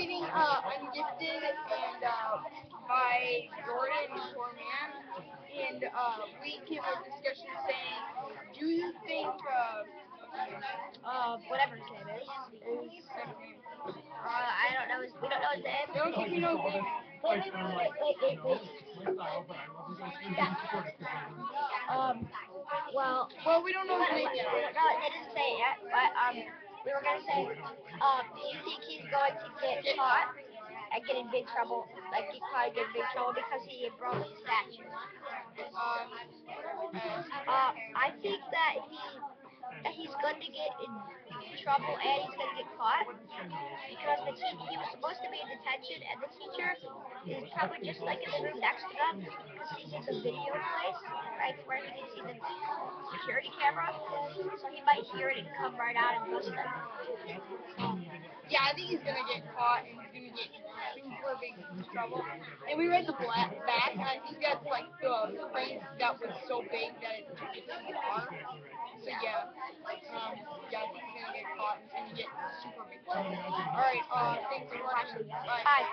reading Ungifted and by Jordan Corman, and we came up with a discussion saying, do you think Whatever his name is. I don't know his. We don't know his name. I don't think we know his name. Wait. Yeah. Um. Well, Well, we don't know his name yet. we don't know. They didn't say it yet, but we were gonna say, do you think he's going to get caught and get in big trouble? Like get caught and get in big trouble because he broke the statute. Uh, I think that he's going to get in trouble and he's going to get caught because he was supposed to be in detention and the teacher is probably just like in the room next to them because he's in the video place, right, where he can see the security camera. So he might hear it and come right out and bust them. yeah, I think he's gonna get caught and he's gonna get super big trouble. And we read the back, and I think that's like the prank that was so big that it took it too far. So yeah, yeah, I think he's gonna get caught and he's gonna get super big trouble. All right, thanks for watching. Bye. Bye.